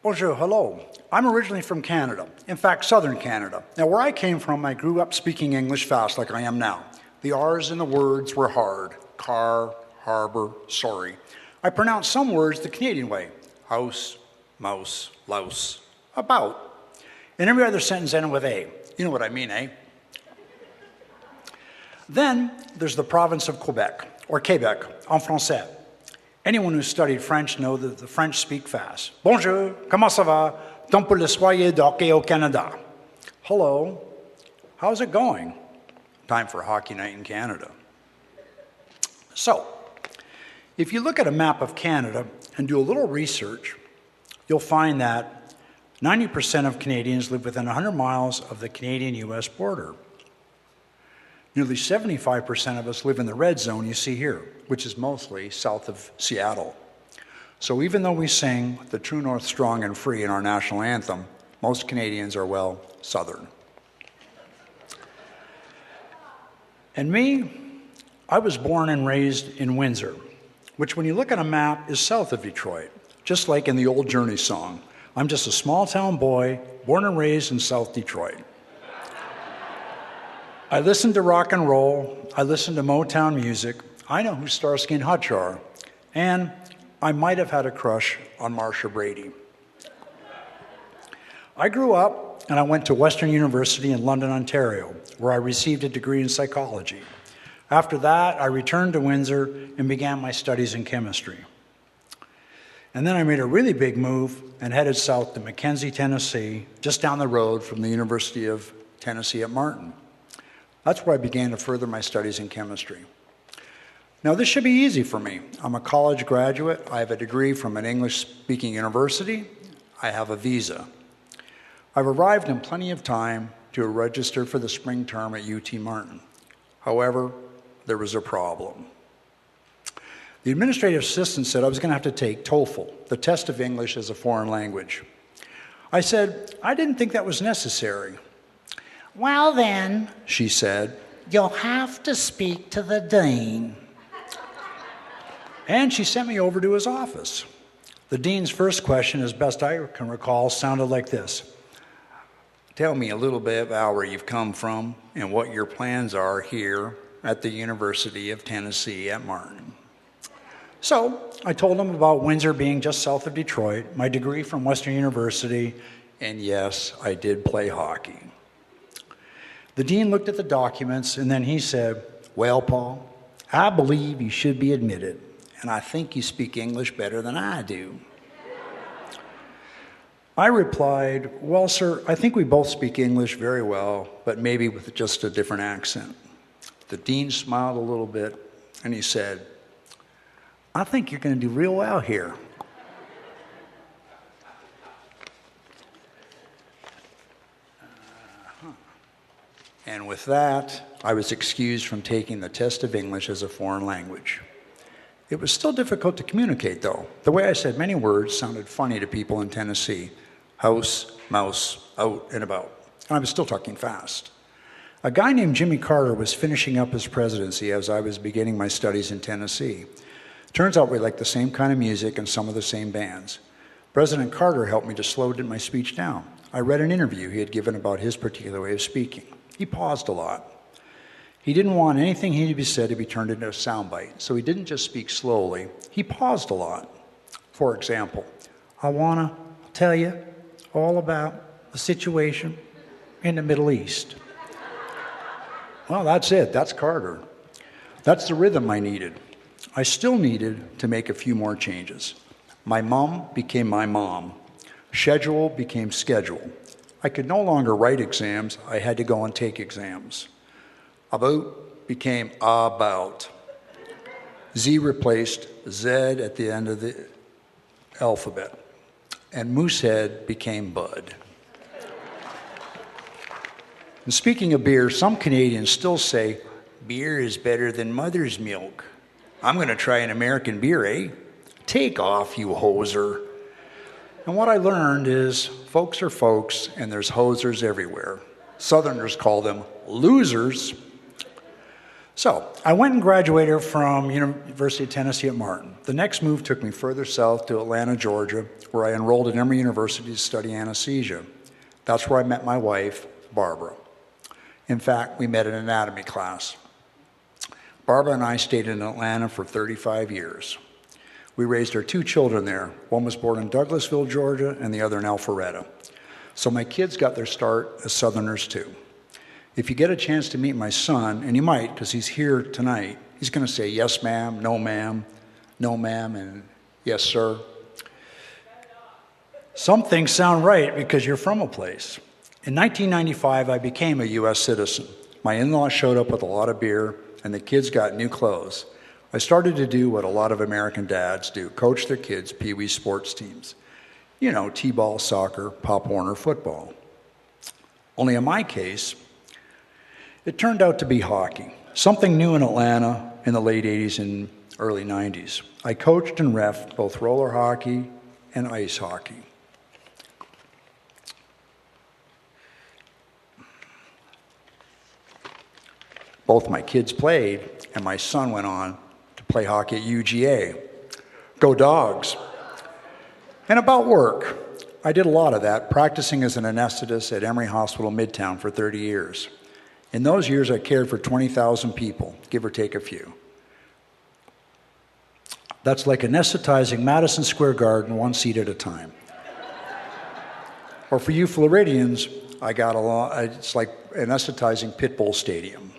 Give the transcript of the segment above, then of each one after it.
Bonjour, hello. I'm originally from Canada, in fact, southern Canada. Now, where I came from, I grew up speaking English fast like I am now. The R's in the words were hard. Car, harbor, sorry. I pronounced some words the Canadian way. House, mouse, louse, about. And every other sentence ended with A. You know what I mean, eh? Then there's the province of Quebec, or Quebec, en français. Anyone who studied French knows that the French speak fast. Bonjour, comment ça va? Temps pour le soyer d'hockey au Canada. Hello, how's it going? Time for hockey night in Canada. So, if you look at a map of Canada and do a little research, you'll find that 90% of Canadians live within 100 miles of the Canadian-US border. Nearly 75% of us live in the red zone you see here, which is mostly south of Seattle. So even though we sing the True North Strong and Free in our national anthem, most Canadians are, well, southern. And me, I was born and raised in Windsor, which when you look at a map is south of Detroit, just like in the old Journey song. I'm just a small town boy, born and raised in South Detroit. I listen to rock and roll, I listen to Motown music, I know who Starsky and Hutch are, and I might have had a crush on Marsha Brady. I grew up and I went to Western University in London, Ontario, where I received a degree in psychology. After that, I returned to Windsor and began my studies in chemistry. And then I made a really big move and headed south to Mackenzie, Tennessee, just down the road from the University of Tennessee at Martin. That's where I began to further my studies in chemistry. Now, this should be easy for me. I'm a college graduate. I have a degree from an English-speaking university. I have a visa. I've arrived in plenty of time to register for the spring term at UT Martin. However, there was a problem. The administrative assistant said I was going to have to take TOEFL, the test of English as a foreign language. I said, I didn't think that was necessary. Well then, she said, you'll have to speak to the dean. And she sent me over to his office. The dean's first question, as best I can recall, sounded like this. Tell me a little bit about where you've come from and what your plans are here at the University of Tennessee at Martin. So I told him about Windsor being just south of Detroit, my degree from Western University, and yes, I did play hockey. The dean looked at the documents, and then he said, well, Paul, I believe you should be admitted, and I think you speak English better than I do. I replied, well, sir, I think we both speak English very well, but maybe with just a different accent. The dean smiled a little bit, and he said, I think you're going to do real well here. And with that, I was excused from taking the test of English as a foreign language. It was still difficult to communicate, though. The way I said many words sounded funny to people in Tennessee. House, mouse, out and about. And I was still talking fast. A guy named Jimmy Carter was finishing up his presidency as I was beginning my studies in Tennessee. Turns out we liked the same kind of music and some of the same bands. President Carter helped me to slow my speech down. I read an interview he had given about his particular way of speaking. He paused a lot. He didn't want anything he said to be turned into a soundbite, so he didn't just speak slowly. He paused a lot. For example, I want to tell you all about the situation in the Middle East. Well, that's it. That's Carter. That's the rhythm I needed. I still needed to make a few more changes. My mom became my mom. Schedule became schedule. I could no longer write exams. I had to go and take exams. About became about. Z replaced Z at the end of the alphabet. And Moosehead became Bud. And speaking of beer, some Canadians still say, beer is better than mother's milk. I'm going to try an American beer, eh? Take off, you hoser. And what I learned is folks are folks, and there's hosers everywhere. Southerners call them losers. So I went and graduated from University of Tennessee at Martin. The next move took me further south to Atlanta, Georgia, where I enrolled at Emory University to study anesthesia. That's where I met my wife, Barbara. In fact, we met in an anatomy class. Barbara and I stayed in Atlanta for 35 years. We raised our 2 children there. One was born in Douglasville, Georgia, and the other in Alpharetta. So my kids got their start as Southerners too. If you get a chance to meet my son, and you might because he's here tonight, he's going to say yes ma'am, no ma'am, and yes sir. Some things sound right because you're from a place. In 1995, I became a U.S. citizen. My in-laws showed up with a lot of beer, and the kids got new clothes. I started to do what a lot of American dads do, coach their kids' pee-wee sports teams. You know, t-ball, soccer, Pop Warner football. Only in my case, it turned out to be hockey, something new in Atlanta in the late 80s and early 90s. I coached and reffed both roller hockey and ice hockey. Both my kids played, and my son went on to play hockey at UGA. Go Dogs! And about work, I did a lot of that, practicing as an anesthetist at Emory Hospital Midtown for 30 years. In those years, I cared for 20,000 people, give or take a few. That's like anesthetizing Madison Square Garden 1 seat at a time. Or for you Floridians, it's like anesthetizing Pitbull Stadium.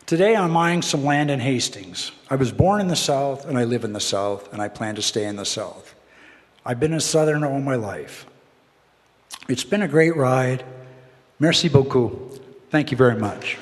Today, I'm buying some land in Hastings. I was born in the South, and I live in the South, and I plan to stay in the South. I've been a Southerner all my life. It's been a great ride. Merci beaucoup. Thank you very much.